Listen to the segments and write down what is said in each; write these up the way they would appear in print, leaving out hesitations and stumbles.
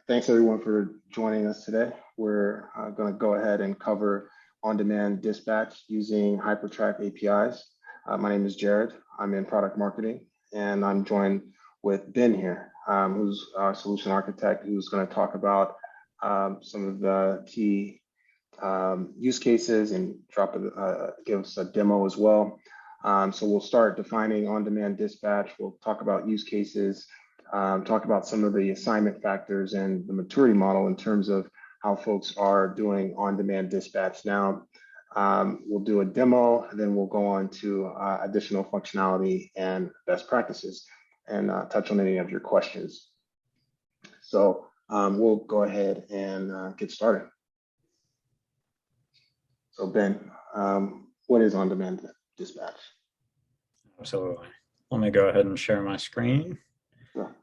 Thanks everyone for joining us today. We're going to go ahead and cover on-demand dispatch using HyperTrack APIs. My name is Jared. I'm in product marketing, and I'm joined with Ben here, who's our solution architect, who's going to talk about some of the key use cases and give us a demo as well. So we'll start defining on-demand dispatch. We'll talk about use cases, talk about some of the assignment factors and the maturity model in terms of how folks are doing on-demand dispatch now. We'll do a demo, and then we'll go on to additional functionality and best practices and touch on any of your questions. So we'll go ahead and get started. So Ben, what is on-demand dispatch? Absolutely. Let me go ahead and share my screen. Sure.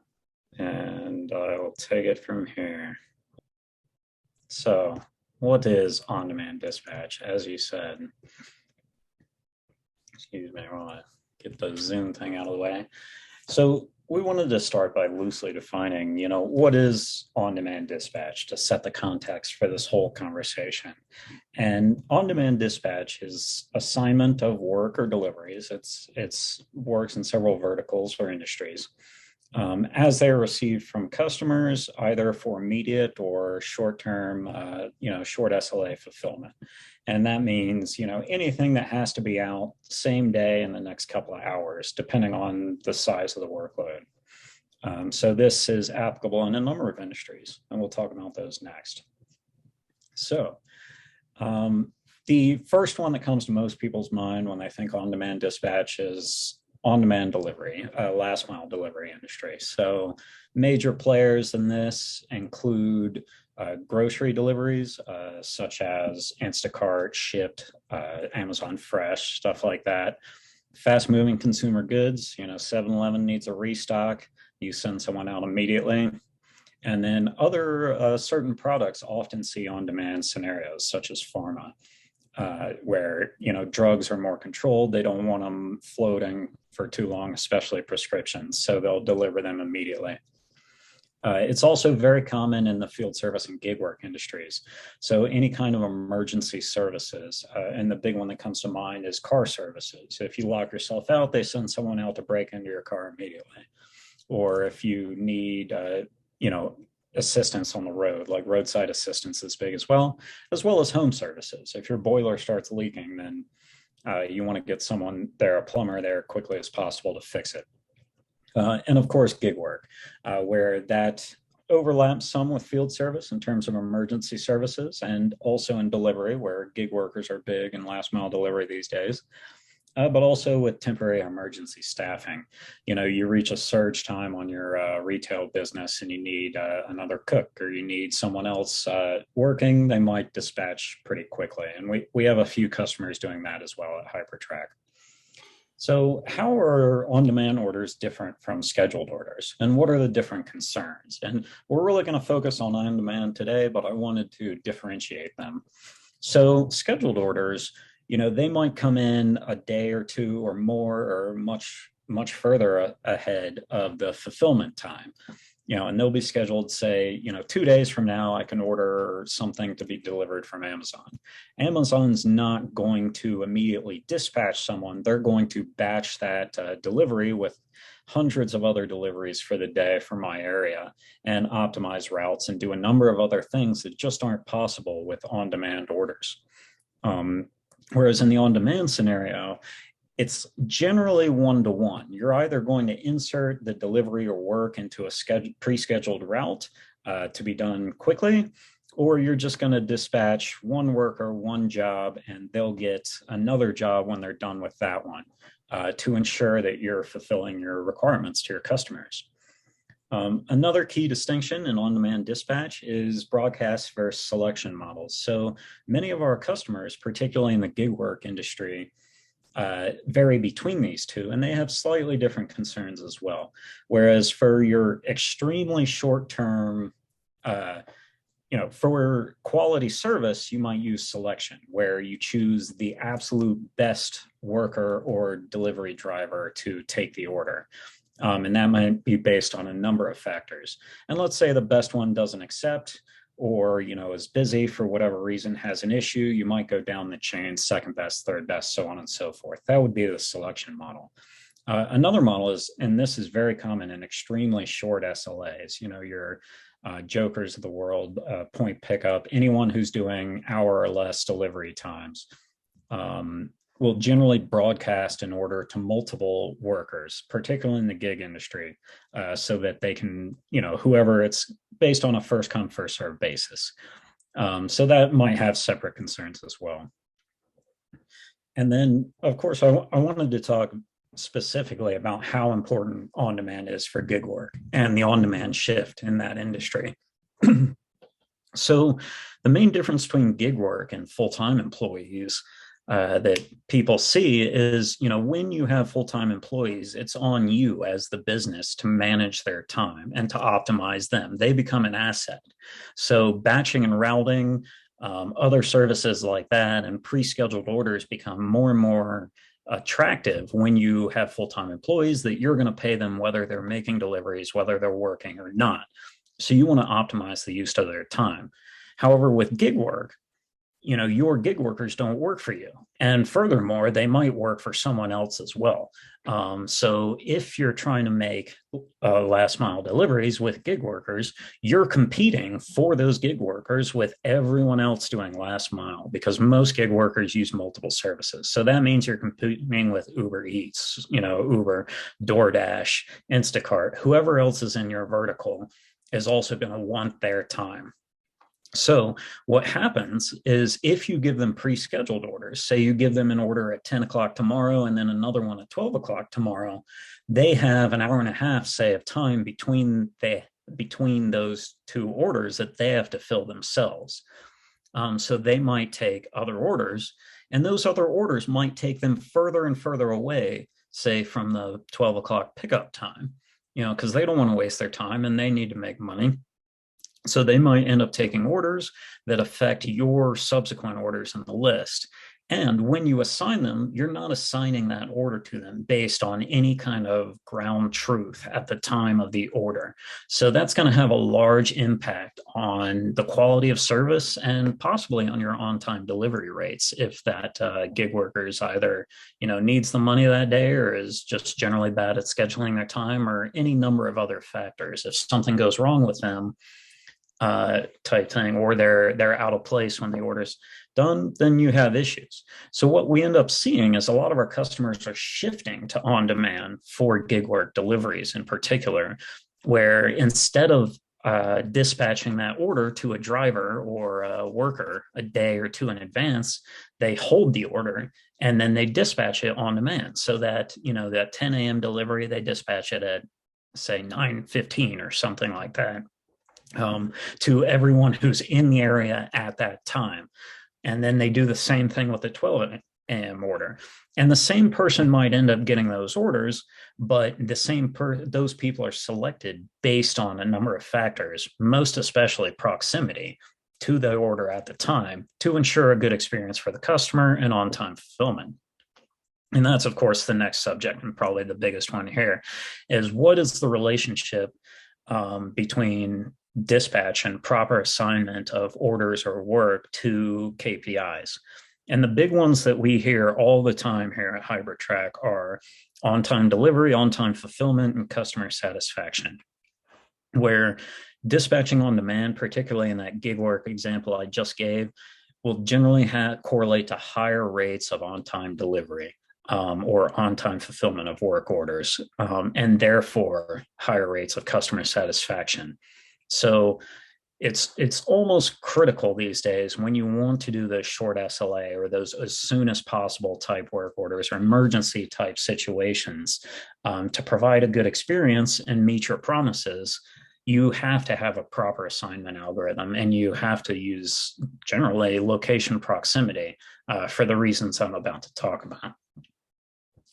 And I will take it from here. So what is on-demand dispatch? As you said, excuse me, I want to get the Zoom thing out of the way. So we wanted to start by loosely defining, what is on-demand dispatch to set the context for this whole conversation. And on-demand dispatch is assignment of work or deliveries. It's works in several verticals or industries. As they are received from customers, either for immediate or short-term, short SLA fulfillment. And that means, anything that has to be out same day in the next couple of hours, depending on the size of the workload. So this is applicable in a number of industries, and we'll talk about those next. So the first one that comes to most people's mind when they think on-demand dispatch is on-demand delivery, last mile delivery industry. So major players in this include grocery deliveries, such as Instacart, Shipt, Amazon Fresh, stuff like that. Fast moving consumer goods, 7-Eleven needs a restock. You send someone out immediately. And then other certain products often see on-demand scenarios, such as pharma. Where drugs are more controlled. They don't want them floating for too long, especially prescriptions, so they'll deliver them immediately. It's also very common in the field service and gig work industries. So any kind of emergency services, and the big one that comes to mind is car services. If you lock yourself out, they send someone out to break into your car immediately. Or if you need, assistance on the road, like roadside assistance is big as well as home services. If your boiler starts leaking, then you want to get someone there, a plumber there, quickly as possible to fix it. And of course, gig work, where that overlaps some with field service in terms of emergency services, and also in delivery, where gig workers are big in last mile delivery these days. But also with temporary emergency staffing. You reach a surge time on your retail business and you need another cook, or you need someone else working, they might dispatch pretty quickly. And we have a few customers doing that as well at HyperTrack. So how are on-demand orders different from scheduled orders? And what are the different concerns? And we're really going to focus on on-demand today, but I wanted to differentiate them. So scheduled orders, they might come in a day or two or more, or much further ahead of the fulfillment time, and they'll be scheduled, say, 2 days from now, I can order something to be delivered from Amazon. Amazon's not going to immediately dispatch someone. They're going to batch that delivery with hundreds of other deliveries for the day for my area and optimize routes and do a number of other things that just aren't possible with on-demand orders. Whereas in the on-demand scenario, it's generally one-to-one. You're either going to insert the delivery or work into a pre-scheduled route to be done quickly, or you're just going to dispatch one worker, one job, and they'll get another job when they're done with that one to ensure that you're fulfilling your requirements to your customers. Another key distinction in on-demand dispatch is broadcast versus selection models. So many of our customers, particularly in the gig work industry, vary between these two, and they have slightly different concerns as well. Whereas for your extremely short-term, for quality service, you might use selection, where you choose the absolute best worker or delivery driver to take the order. And that might be based on a number of factors. And let's say the best one doesn't accept, or is busy for whatever reason, has an issue. You might go down the chain, second best, third best, so on and so forth. That would be the selection model. Another model is, and this is very common in extremely short SLAs, your Jokers of the world, point pickup, anyone who's doing hour or less delivery times. Will generally broadcast an order to multiple workers, particularly in the gig industry, so that they can, whoever, it's based on a first come, first serve basis. So that might have separate concerns as well. And then, of course, I wanted to talk specifically about how important on demand is for gig work and the on demand shift in that industry. So, the main difference between gig work and full time employees that people see is, when you have full-time employees, it's on you as the business to manage their time and to optimize them. They become an asset. So batching and routing, other services like that, and pre-scheduled orders become more and more attractive when you have full-time employees, that you're going to pay them whether they're making deliveries, whether they're working or not. So you want to optimize the use of their time. However, with gig work, your gig workers don't work for you. And furthermore, they might work for someone else as well. So if you're trying to make last mile deliveries with gig workers, you're competing for those gig workers with everyone else doing last mile, because most gig workers use multiple services. So that means you're competing with Uber Eats, Uber, DoorDash, Instacart, whoever else is in your vertical is also going to want their time. So what happens is, if you give them pre-scheduled orders, say you give them an order at 10 o'clock tomorrow and then another one at 12 o'clock tomorrow, they have an hour and a half, say, of time between those two orders that they have to fill themselves. So they might take other orders, and those other orders might take them further and further away, say from the 12 o'clock pickup time, because they don't want to waste their time and they need to make money. So they might end up taking orders that affect your subsequent orders in the list. And when you assign them, you're not assigning that order to them based on any kind of ground truth at the time of the order. So that's going to have a large impact on the quality of service and possibly on your on-time delivery rates, if that gig worker is either, needs the money that day, or is just generally bad at scheduling their time, or any number of other factors. If something goes wrong with them, type thing, or they're out of place when the order's done, then you have issues. So what we end up seeing is a lot of our customers are shifting to on demand for gig work deliveries in particular, where instead of dispatching that order to a driver or a worker a day or two in advance, they hold the order and then they dispatch it on demand, so that that 10 a.m. delivery, they dispatch it at, say, 9:15 or something like that, to everyone who's in the area at that time. And then they do the same thing with the 12 a.m. order. And the same person might end up getting those orders, but those people are selected based on a number of factors, most especially proximity to the order at the time, to ensure a good experience for the customer and on-time fulfillment. And that's, of course, the next subject, and probably the biggest one here, is what is the relationship between dispatch and proper assignment of orders or work to KPIs. And the big ones that we hear all the time here at HyperTrack are on-time delivery, on-time fulfillment, and customer satisfaction, where dispatching on demand, particularly in that gig work example I just gave, will generally correlate to higher rates of on-time delivery, or on-time fulfillment of work orders, and therefore higher rates of customer satisfaction. So it's almost critical these days, when you want to do the short SLA or those as soon as possible type work orders or emergency type situations, to provide a good experience and meet your promises, you have to have a proper assignment algorithm, and you have to use generally location proximity, for the reasons I'm about to talk about.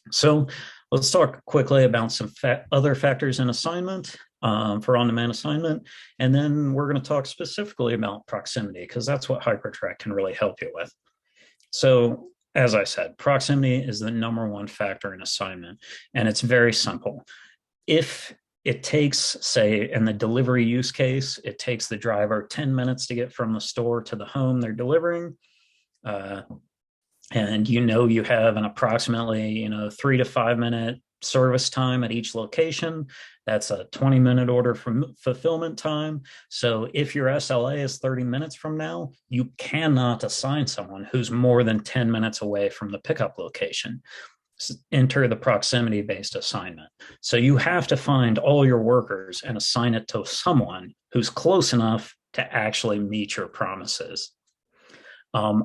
So let's talk quickly about some other factors in assignment, for on-demand assignment, and then we're going to talk specifically about proximity, because that's what HyperTrack can really help you with. So, as I said, proximity is the number one factor in assignment, and it's very simple. if it takes, say, in the delivery use case, it takes the driver 10 minutes to get from the store to the home they're delivering. Uh, and you have an approximately 3 to 5 minute service time at each location. That's a 20-minute order from fulfillment time. So if your SLA is 30 minutes from now, you cannot assign someone who's more than 10 minutes away from the pickup location. Enter the proximity based assignment. So you have to find all your workers and assign it to someone who's close enough to actually meet your promises.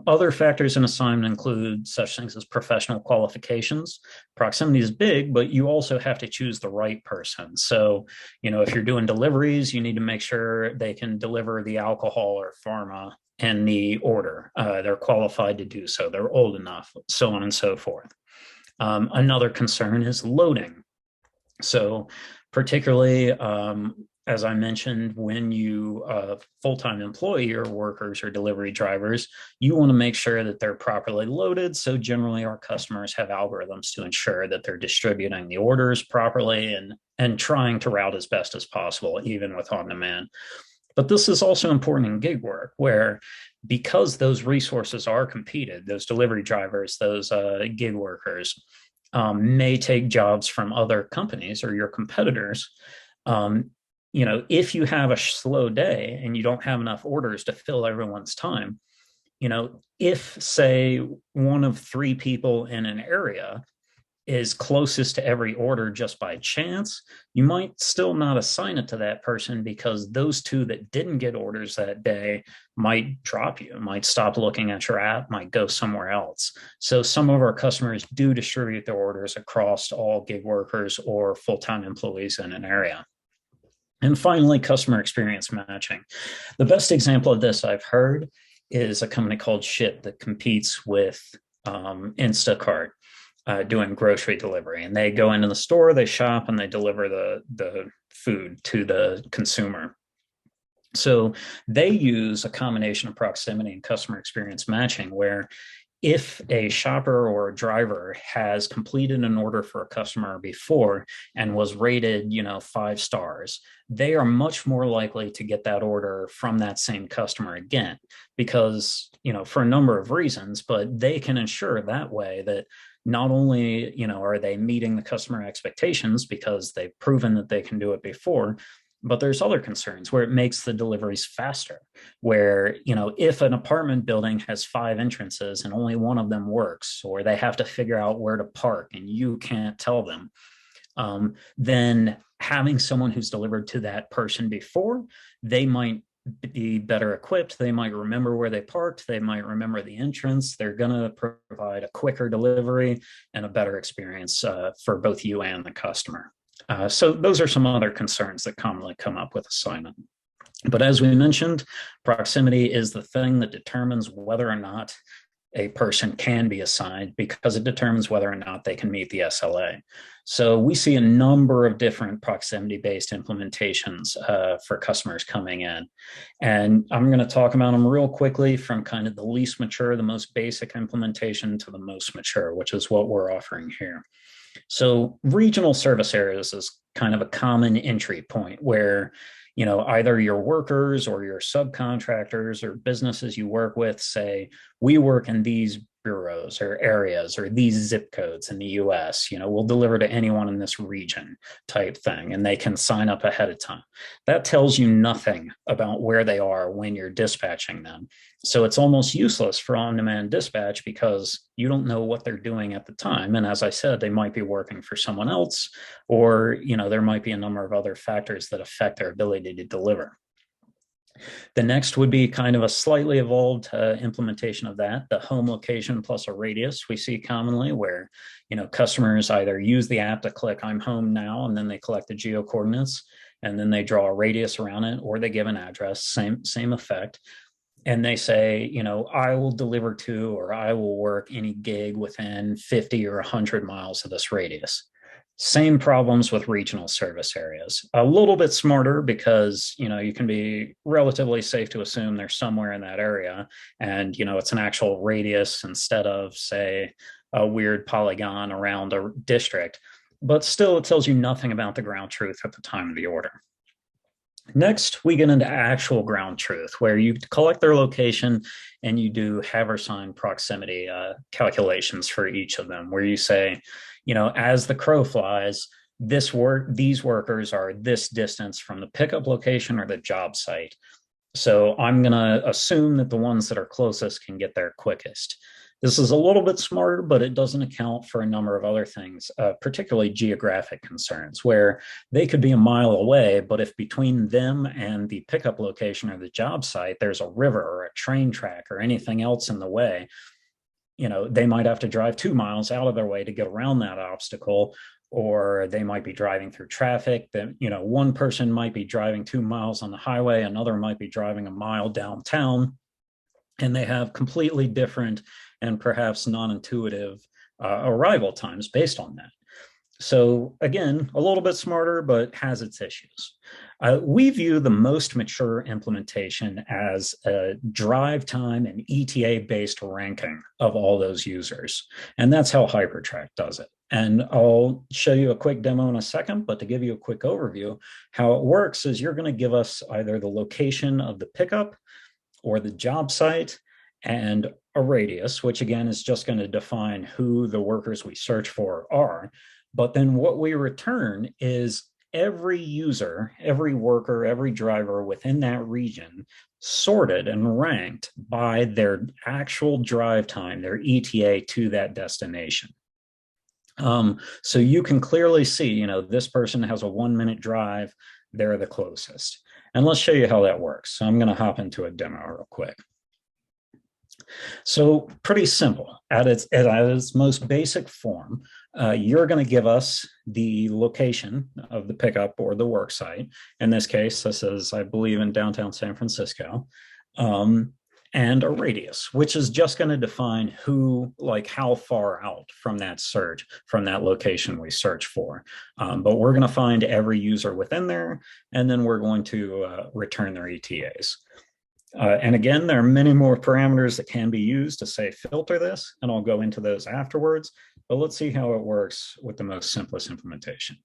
Other factors in assignment include such things as professional qualifications. Proximity is big, but you also have to choose the right person. So, if you're doing deliveries, you need to make sure they can deliver the alcohol or pharma in the order. They're qualified to do so. They're old enough, so on and so forth. Another concern is loading. So, particularly, as I mentioned, when you full-time employee your workers or delivery drivers, you want to make sure that they're properly loaded. So generally our customers have algorithms to ensure that they're distributing the orders properly and trying to route as best as possible, even with on-demand. But this is also important in gig work, where because those resources are competed, those delivery drivers, those gig workers may take jobs from other companies or your competitors. If you have a slow day and you don't have enough orders to fill everyone's time, if, say, one of three people in an area is closest to every order just by chance, you might still not assign it to that person because those two that didn't get orders that day might drop you, might stop looking at your app, might go somewhere else. So some of our customers do distribute their orders across all gig workers or full-time employees in an area. And finally, customer experience matching. The best example of this I've heard is a company called Ship that competes with Instacart. Doing grocery delivery, and they go into the store, they shop, and they deliver the food to the consumer. So they use a combination of proximity and customer experience matching, where if a shopper or a driver has completed an order for a customer before and was rated 5 stars, they are much more likely to get that order from that same customer again, because for a number of reasons, but they can ensure that way that not only are they meeting the customer expectations because they've proven that they can do it before, but there's other concerns where it makes the deliveries faster, where if an apartment building has 5 entrances and only one of them works, or they have to figure out where to park and you can't tell them, then having someone who's delivered to that person before, they might be better equipped. They might remember where they parked. They might remember the entrance. They're going to provide a quicker delivery and a better experience for both you and the customer. So those are some other concerns that commonly come up with assignment. But as we mentioned, proximity is the thing that determines whether or not a person can be assigned, because it determines whether or not they can meet the SLA. So we see a number of different proximity-based implementations for customers coming in. And I'm going to talk about them real quickly, from kind of the least mature, the most basic implementation, to the most mature, which is what we're offering here. So regional service areas is kind of a common entry point where either your workers or your subcontractors or businesses you work with say, we work in these bureaus or areas or these zip codes in the US, we'll deliver to anyone in this region type thing, and they can sign up ahead of time. That tells you nothing about where they are when you're dispatching them. So it's almost useless for on-demand dispatch because you don't know what they're doing at the time. And as I said, they might be working for someone else, or there might be a number of other factors that affect their ability to deliver. The next would be kind of a slightly evolved implementation of that, the home location plus a radius we see commonly, where customers either use the app to click I'm home now, and then they collect the geo coordinates, and then they draw a radius around it, or they give an address, same effect. And they say, I will deliver to, or I will work any gig within 50 or 100 miles of this radius. Same problems with regional service areas. A little bit smarter because, you can be relatively safe to assume they're somewhere in that area. And, it's an actual radius instead of, say, a weird polygon around a district. but still it tells you nothing about the ground truth at the time of the order. Next, we get into actual ground truth, where you collect their location and you do haver sign proximity calculations for each of them, where you say, as the crow flies, these workers are this distance from the pickup location or the job site. So I'm going to assume that the ones that are closest can get there quickest. This is a little bit smarter, but it doesn't account for a number of other things, particularly geographic concerns, where they could be a mile away, but if between them and the pickup location or the job site, there's a river or a train track or anything else in the way, they might have to drive 2 miles out of their way to get around that obstacle, or they might be driving through traffic that, one person might be driving 2 miles on the highway, another might be driving a mile downtown, and they have completely different and perhaps non-intuitive arrival times based on that. So again, a little bit smarter, but has its issues. We view the most mature implementation as a drive time and ETA-based ranking of all those users. And that's how HyperTrack does it. And I'll show you a quick demo in a second, but to give you a quick overview, how it works is you're going to give us either the location of the pickup or the job site and a radius, which again is just going to define who the workers we search for are. But then what we return is every user, every worker, every driver within that region sorted and ranked by their actual drive time, their ETA to that destination. So you can clearly see, this person has a 1-minute drive, they're the closest. And let's show you how that works. So I'm going to hop into a demo real quick. So pretty simple. At its most basic form, you're going to give us the location of the pickup or the work site. In this case, this is, I believe, in downtown San Francisco, and a radius, which is just going to define how far out from that search, from that location we search for. But we're going to find every user within there, and then we're going to return their ETAs. And again, there are many more parameters that can be used to say filter this, and I'll go into those afterwards, but let's see how it works with the most simplest implementation.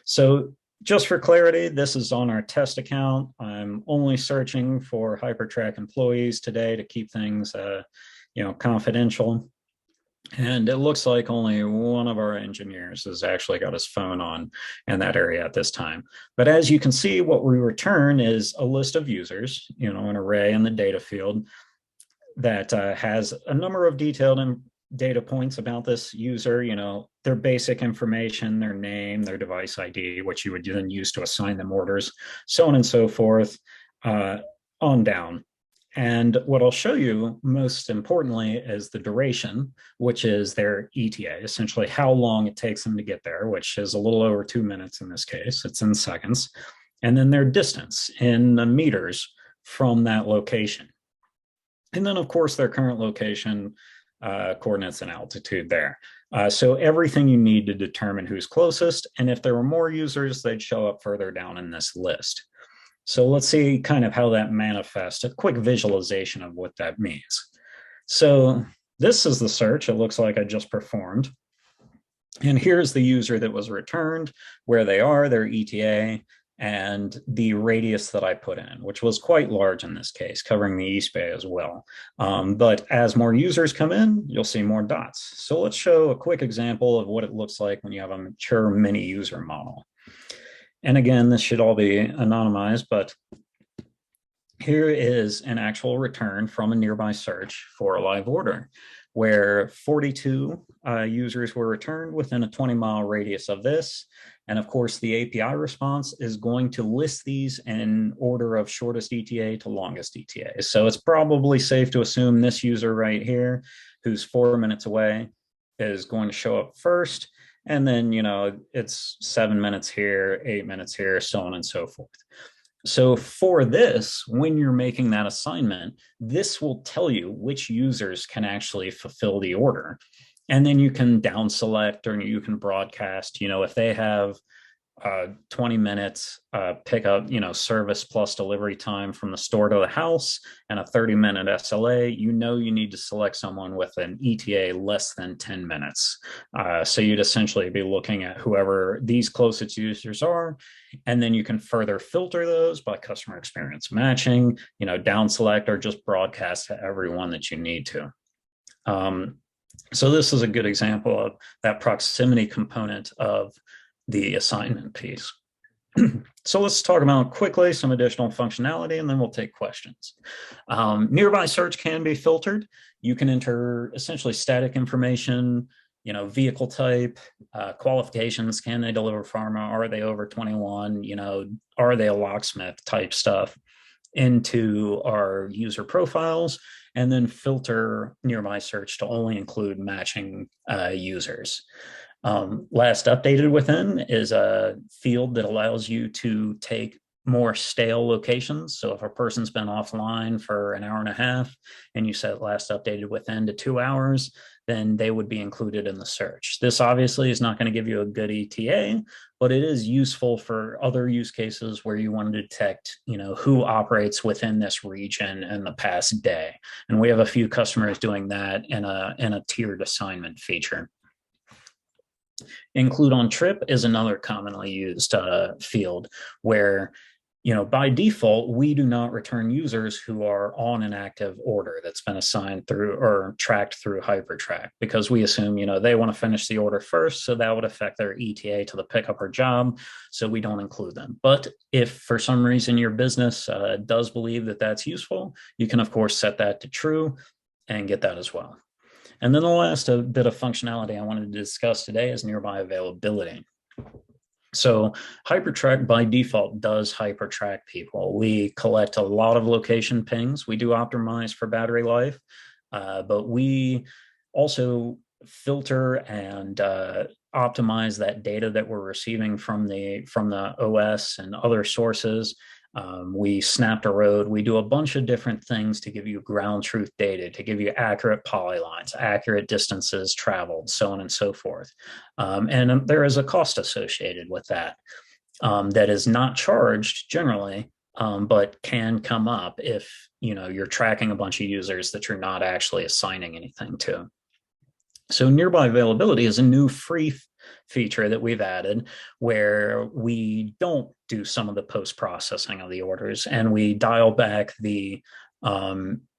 So just for clarity, this is on our test account. I'm only searching for HyperTrack employees today to keep things confidential. And it looks like only one of our engineers has actually got his phone on in that area at this time. But as you can see, what we return is a list of users, an array in the data field that has a number of detailed data points about this user, their basic information, their name, their device ID, which you would then use to assign them orders, so on and so forth, on down. And what I'll show you most importantly is the duration, which is their ETA, essentially how long it takes them to get there, which is a little over 2 minutes in this case, it's in seconds, and then their distance in meters from that location. And then of course their current location, coordinates and altitude there. So everything you need to determine who's closest, and if there were more users, they'd show up further down in this list. So let's see kind of how that manifests, a quick visualization of what that means. So this is the search it looks like I just performed. And here's the user that was returned, where they are, their ETA, and the radius that I put in, which was quite large in this case, covering the East Bay as well. But as more users come in, you'll see more dots. So let's show a quick example of what it looks like when you have a mature mini user model. And again, this should all be anonymized, but here is an actual return from a nearby search for a live order, where 42 users were returned within a 20-mile radius of this. And of course, the API response is going to list these in order of shortest ETA to longest ETA. So it's probably safe to assume this user right here, who's 4 minutes away, is going to show up first. And then, it's 7 minutes here, 8 minutes here, so on and so forth. So for this, when you're making that assignment, this will tell you which users can actually fulfill the order. And then you can down select or you can broadcast, if they have 20 minutes pickup, service plus delivery time from the store to the house, and a 30-minute SLA, you need to select someone with an ETA less than 10 minutes. So you'd essentially be looking at whoever these closest users are, and then you can further filter those by customer experience matching, down select, or just broadcast to everyone that you need to. So this is a good example of that proximity component of the assignment piece. So let's talk about quickly some additional functionality, and then we'll take questions. Nearby search can be filtered. You can enter essentially static information, vehicle type, qualifications. Can they deliver pharma? Are they over 21? Are they a locksmith type stuff into our user profiles, and then filter nearby search to only include matching users. Last updated within is a field that allows you to take more stale locations. So if a person's been offline for an hour and a half and you set last updated within to 2 hours, then they would be included in the search. This obviously is not going to give you a good ETA, but it is useful for other use cases where you want to detect, who operates within this region in the past day. And we have a few customers doing that in a tiered assignment feature. Include on trip is another commonly used field where, by default, we do not return users who are on an active order that's been assigned through or tracked through HyperTrack, because we assume, they want to finish the order first, so that would affect their ETA to the pickup or job, so we don't include them. But if for some reason your business does believe that that's useful, you can, of course, set that to true and get that as well. And then the last bit of functionality I wanted to discuss today is nearby availability. So HyperTrack by default does HyperTrack people. We collect a lot of location pings. We do optimize for battery life, but we also filter and optimize that data that we're receiving from the OS and other sources. We snapped a road. We do a bunch of different things to give you ground truth data, to give you accurate polylines, accurate distances traveled, so on and so forth. And there is a cost associated with that that is not charged generally, but can come up if you're tracking a bunch of users that you're not actually assigning anything to. So nearby availability is a new free feature that we've added where we don't do some of the post-processing of the orders, and we dial back the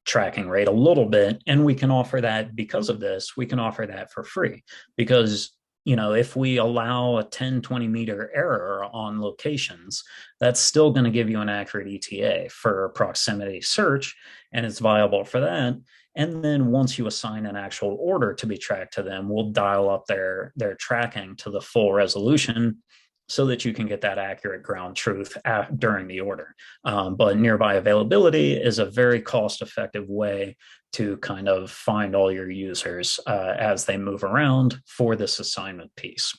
tracking rate a little bit, and we can offer that. Because of this, we can offer that for free, because if we allow a 10-20 meter error on locations, that's still going to give you an accurate ETA for proximity search, and it's viable for that. And then once you assign an actual order to be tracked to them, we'll dial up their tracking to the full resolution so that you can get that accurate ground truth during the order. But nearby availability is a very cost-effective way to kind of find all your users as they move around for this assignment piece.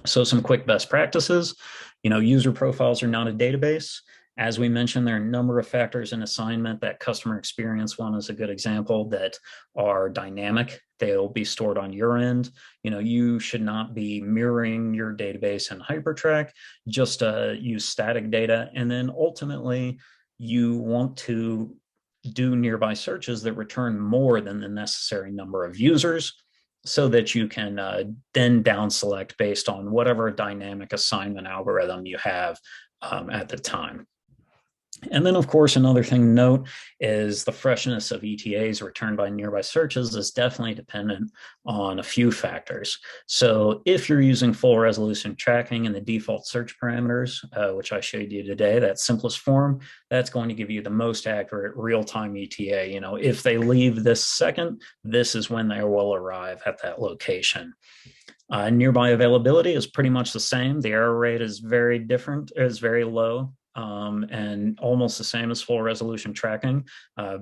So some quick best practices, user profiles are not a database. As we mentioned, there are a number of factors in assignment. That customer experience one is a good example that are dynamic. They'll be stored on your end. You should not be mirroring your database in HyperTrack, just use static data. And then ultimately, you want to do nearby searches that return more than the necessary number of users, so that you can then down select based on whatever dynamic assignment algorithm you have at the time. And then, of course, another thing to note is the freshness of ETAs returned by nearby searches is definitely dependent on a few factors. So if you're using full resolution tracking in the default search parameters, which I showed you today, that simplest form, that's going to give you the most accurate real-time ETA. If they leave this second, this is when they will arrive at that location. Nearby availability is pretty much the same. The error rate is very different, is very low. And almost the same as full resolution tracking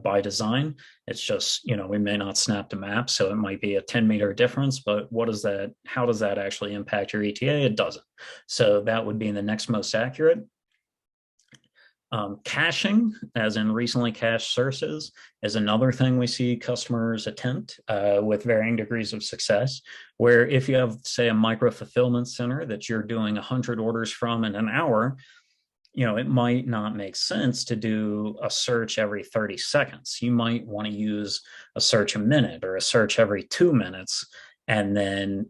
by design. It's just, we may not snap the map, so it might be a 10-meter difference, but how does that actually impact your ETA? It doesn't. So that would be the next most accurate. Caching, as in recently cached sources, is another thing we see customers attempt with varying degrees of success. Where if you have, say, a micro fulfillment center that you're doing 100 orders from in an hour, it might not make sense to do a search every 30 seconds. You might want to use a search a minute or a search every 2 minutes, and then,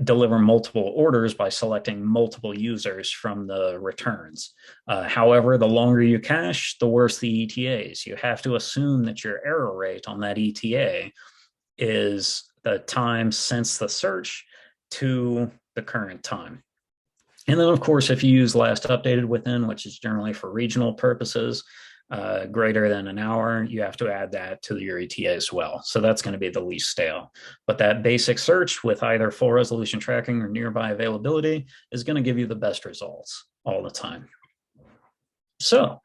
deliver multiple orders by selecting multiple users from the returns. However, the longer you cache, the worse the ETAs. You have to assume that your error rate on that ETA is the time since the search to the current time. And then, of course, if you use last updated within, which is generally for regional purposes, greater than an hour, you have to add that to your ETA as well. So that's going to be the least stale. But that basic search with either full resolution tracking or nearby availability is going to give you the best results all the time. So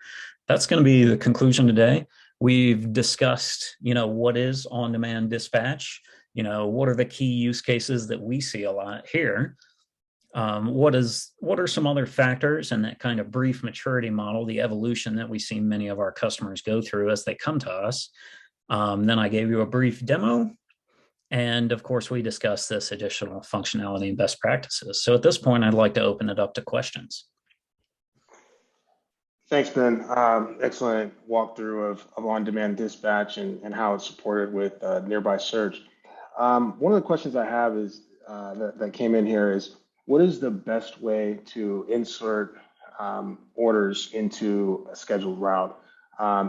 that's going to be the conclusion today. We've discussed, what is on-demand dispatch, what are the key use cases that we see a lot here. What are some other factors in that kind of brief maturity model, the evolution that we see many of our customers go through as they come to us. Then I gave you a brief demo. And of course, we discussed this additional functionality and best practices. So at this point, I'd like to open it up to questions. Thanks, Ben. Excellent walkthrough of on-demand dispatch and how it's supported with nearby search. One of the questions I have is that came in here is, what is the best way to insert orders into a scheduled route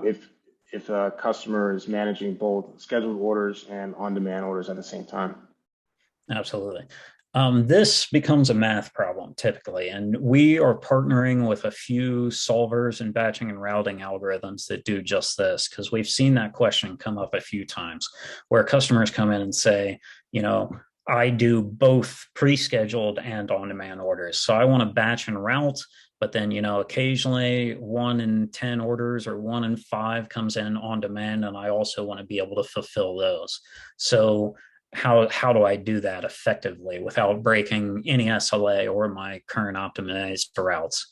if a customer is managing both scheduled orders and on-demand orders at the same time? Absolutely. This becomes a math problem typically, and we are partnering with a few solvers and batching and routing algorithms that do just this, because we've seen that question come up a few times where customers come in and say, I do both pre-scheduled and on-demand orders. So I want to batch and route, but then, occasionally 1 in 10 orders or 1 in 5 comes in on demand, and I also want to be able to fulfill those. So how do I do that effectively without breaking any SLA or my current optimized routes?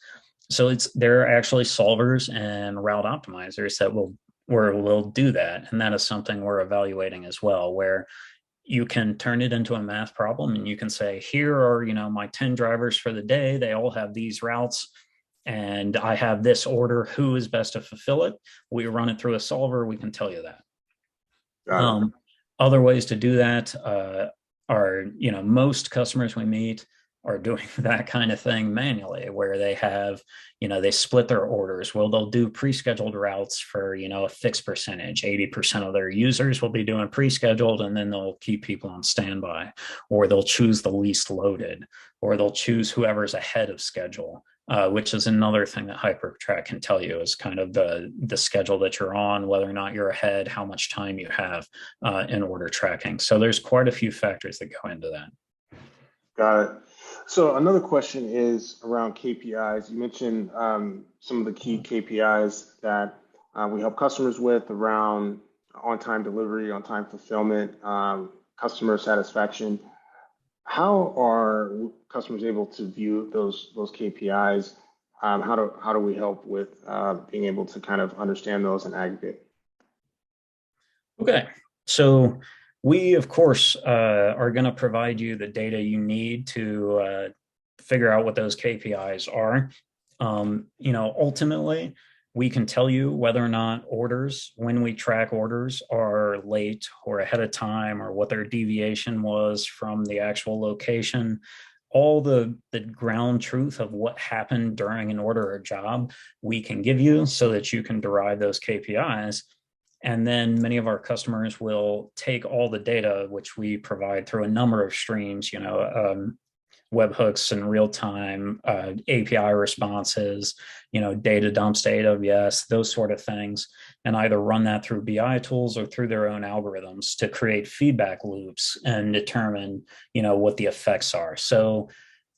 So there are actually solvers and route optimizers that will do that. And that is something we're evaluating as well, where you can turn it into a math problem and you can say, here are, my 10 drivers for the day. They all have these routes and I have this order. Who is best to fulfill it? We run it through a solver. We can tell you that. Other ways to do that are, most customers we meet are doing that kind of thing manually, where they have, they split their orders. Well, they'll do pre-scheduled routes for, a fixed percentage. 80% of their users will be doing pre-scheduled, and then they'll keep people on standby, or they'll choose the least loaded, or they'll choose whoever's ahead of schedule, which is another thing that HyperTrack can tell you is kind of the schedule that you're on, whether or not you're ahead, how much time you have in order tracking. So there's quite a few factors that go into that. Got it. So another question is around KPIs. You mentioned some of the key KPIs that we help customers with around on-time delivery, on-time fulfillment, customer satisfaction. How are customers able to view those KPIs? How do we help with being able to kind of understand those and aggregate? Okay, so we, of course, are going to provide you the data you need to figure out what those KPIs are. Ultimately, we can tell you whether or not orders, when we track orders, are late or ahead of time, or what their deviation was from the actual location. All the ground truth of what happened during an order or job, we can give you so that you can derive those KPIs. And then many of our customers will take all the data, which we provide through a number of streams, webhooks and real-time API responses, data dumps to AWS, those sort of things, and either run that through BI tools or through their own algorithms to create feedback loops and determine, what the effects are. So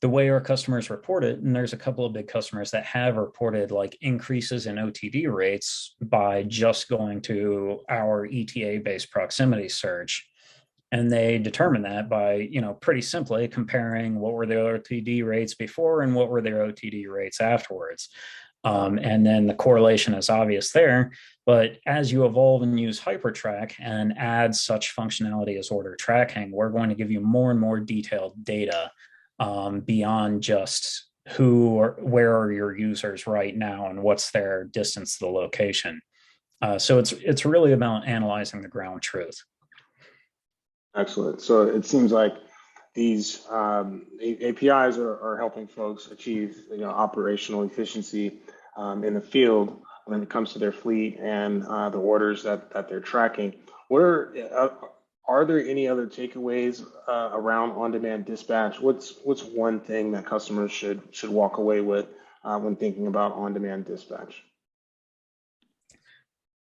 the way our customers report it, and there's a couple of big customers that have reported like increases in OTD rates by just going to our ETA-based proximity search. And they determine that by, pretty simply comparing what were their OTD rates before and what were their OTD rates afterwards. And then the correlation is obvious there. But as you evolve and use HyperTrack and add such functionality as order tracking, we're going to give you more and more detailed data beyond just who or where are your users right now and what's their distance to the location. So it's really about analyzing the ground truth. Excellent. So it seems like these APIs are helping folks achieve, operational efficiency in the field when it comes to their fleet and the orders that they're tracking. Are there any other takeaways around on-demand dispatch? What's one thing that customers should walk away with when thinking about on-demand dispatch?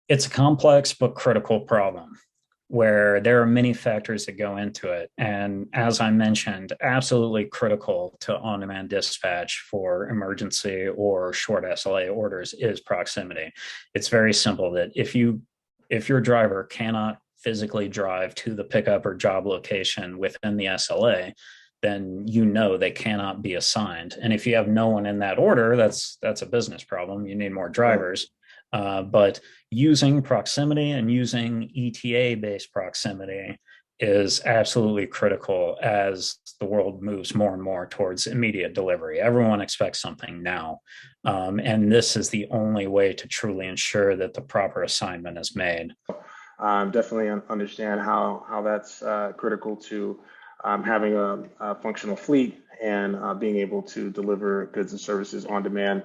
It's a complex but critical problem where there are many factors that go into it. And as I mentioned, absolutely critical to on demand dispatch for emergency or short SLA orders is proximity. It's very simple that if your driver cannot physically drive to the pickup or job location within the SLA, then you know they cannot be assigned. And if you have no one in that order, that's a business problem. You need more drivers. But using proximity and using ETA-based proximity is absolutely critical as the world moves more and more towards immediate delivery. Everyone expects something now. And this is the only way to truly ensure that the proper assignment is made. Definitely understand how that's critical to having a functional fleet and being able to deliver goods and services on demand.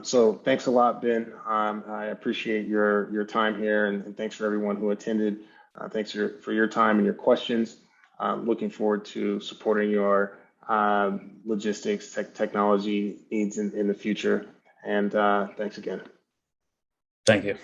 So thanks a lot, Ben. I appreciate your time here, and thanks for everyone who attended. Thanks for your time and your questions. Looking forward to supporting your logistics technology needs in the future. And thanks again. Thank you.